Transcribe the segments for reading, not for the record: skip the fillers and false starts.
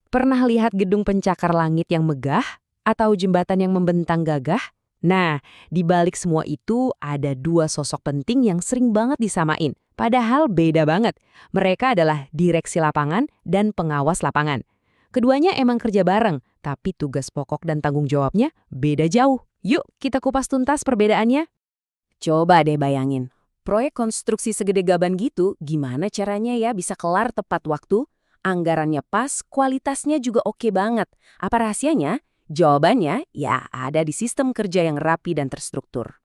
Pernah lihat gedung pencakar langit yang megah? Atau jembatan yang membentang gagah? Nah, di balik semua itu ada dua sosok penting yang sering banget disamain. Padahal beda banget. Mereka adalah direksi lapangan dan pengawas lapangan. Keduanya emang kerja bareng, tapi tugas pokok dan tanggung jawabnya beda jauh. Yuk, kita kupas tuntas perbedaannya. Coba deh bayangin, proyek konstruksi segede gaban gitu, gimana caranya ya bisa kelar tepat waktu? Anggarannya pas, kualitasnya juga oke banget. Apa rahasianya? Jawabannya ya ada di sistem kerja yang rapi dan terstruktur.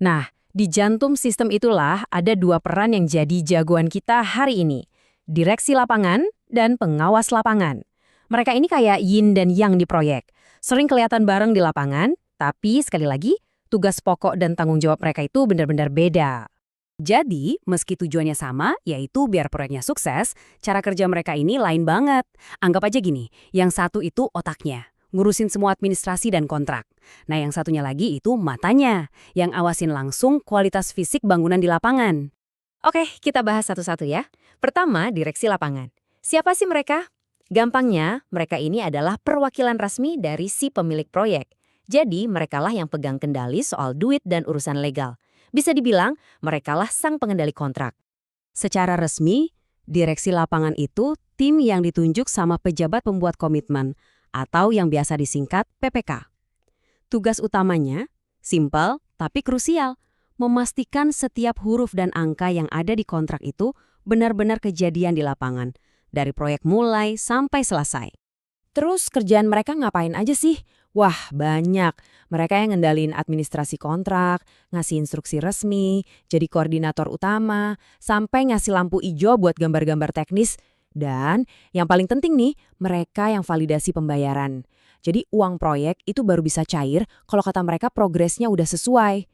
Nah, di jantung sistem itulah ada dua peran yang jadi jagoan kita hari ini. Direksi lapangan dan pengawas lapangan. Mereka ini kayak yin dan yang di proyek. Sering kelihatan bareng di lapangan, tapi sekali lagi, tugas pokok dan tanggung jawab mereka itu benar-benar beda. Jadi, meski tujuannya sama, yaitu biar proyeknya sukses, cara kerja mereka ini lain banget. Anggap aja gini, yang satu itu otaknya, ngurusin semua administrasi dan kontrak. Nah, yang satunya lagi itu matanya, yang awasin langsung kualitas fisik bangunan di lapangan. Oke, kita bahas satu-satu ya. Pertama, direksi lapangan. Siapa sih mereka? Gampangnya, mereka ini adalah perwakilan resmi dari si pemilik proyek. Jadi, merekalah yang pegang kendali soal duit dan urusan legal. Bisa dibilang, merekalah sang pengendali kontrak. Secara resmi, direksi lapangan itu tim yang ditunjuk sama pejabat pembuat komitmen, atau yang biasa disingkat PPK. Tugas utamanya, simpel tapi krusial, memastikan setiap huruf dan angka yang ada di kontrak itu benar-benar kejadian di lapangan, dari proyek mulai sampai selesai. Terus kerjaan mereka ngapain aja sih? Wah, banyak. Mereka yang ngendalin administrasi kontrak, ngasih instruksi resmi, jadi koordinator utama, sampai ngasih lampu hijau buat gambar-gambar teknis. Dan yang paling penting nih, mereka yang validasi pembayaran. Jadi uang proyek itu baru bisa cair kalau kata mereka progresnya udah sesuai.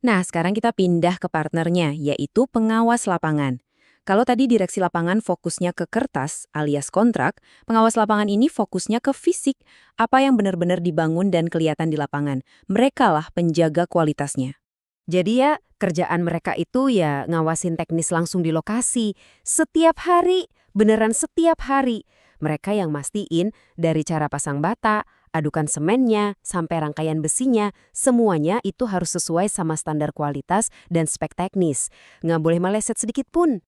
Nah, sekarang kita pindah ke partnernya, yaitu pengawas lapangan. Kalau tadi direksi lapangan fokusnya ke kertas alias kontrak, pengawas lapangan ini fokusnya ke fisik, apa yang benar-benar dibangun dan kelihatan di lapangan. Merekalah penjaga kualitasnya. Jadi ya, kerjaan mereka itu ya ngawasin teknis langsung di lokasi. Setiap hari, beneran setiap hari. Mereka yang mastiin dari cara pasang bata, adukan semennya, sampai rangkaian besinya, semuanya itu harus sesuai sama standar kualitas dan spek teknis. Nggak boleh meleset sedikit pun.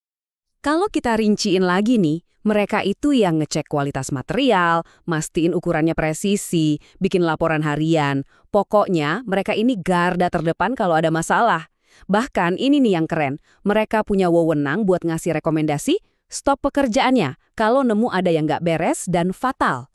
Kalau kita rinciin lagi nih, mereka itu yang ngecek kualitas material, mastiin ukurannya presisi, bikin laporan harian. Pokoknya mereka ini garda terdepan kalau ada masalah. Bahkan ini nih yang keren, mereka punya wewenang buat ngasih rekomendasi, stop pekerjaannya kalau nemu ada yang nggak beres dan fatal.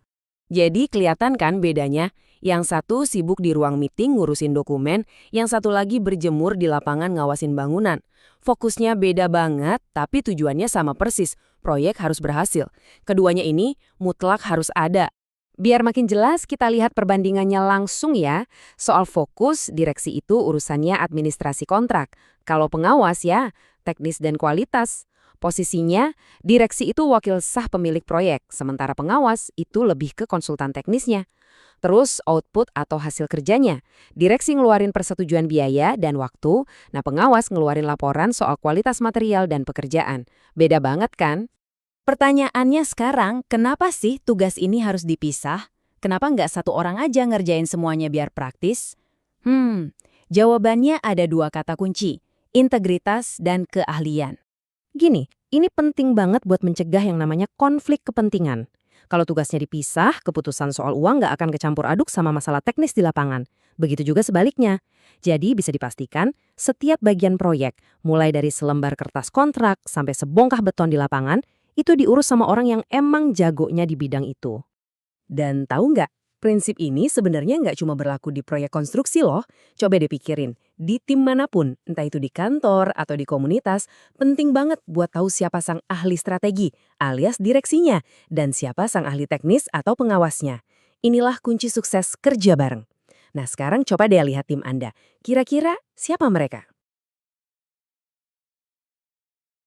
Jadi kelihatan kan bedanya? Yang satu sibuk di ruang meeting ngurusin dokumen, yang satu lagi berjemur di lapangan ngawasin bangunan. Fokusnya beda banget, tapi tujuannya sama persis. Proyek harus berhasil. Keduanya ini mutlak harus ada. Biar makin jelas, kita lihat perbandingannya langsung ya. Soal fokus, direksi itu urusannya administrasi kontrak. Kalau pengawas ya, teknis dan kualitas. Posisinya, direksi itu wakil sah pemilik proyek, sementara pengawas itu lebih ke konsultan teknisnya. Terus output atau hasil kerjanya. Direksi ngeluarin persetujuan biaya dan waktu, nah pengawas ngeluarin laporan soal kualitas material dan pekerjaan. Beda banget kan? Pertanyaannya sekarang, kenapa sih tugas ini harus dipisah? Kenapa nggak satu orang aja ngerjain semuanya biar praktis? Jawabannya ada dua kata kunci, integritas dan keahlian. Gini, ini penting banget buat mencegah yang namanya konflik kepentingan. Kalau tugasnya dipisah, keputusan soal uang nggak akan kecampur aduk sama masalah teknis di lapangan. Begitu juga sebaliknya. Jadi bisa dipastikan, setiap bagian proyek, mulai dari selembar kertas kontrak sampai sebongkah beton di lapangan, itu diurus sama orang yang emang jagonya di bidang itu. Dan tahu nggak, prinsip ini sebenarnya nggak cuma berlaku di proyek konstruksi loh. Coba deh pikirin, di tim manapun, entah itu di kantor atau di komunitas, penting banget buat tahu siapa sang ahli strategi, alias direksinya, dan siapa sang ahli teknis atau pengawasnya. Inilah kunci sukses kerja bareng. Nah sekarang coba deh lihat tim Anda. Kira-kira siapa mereka?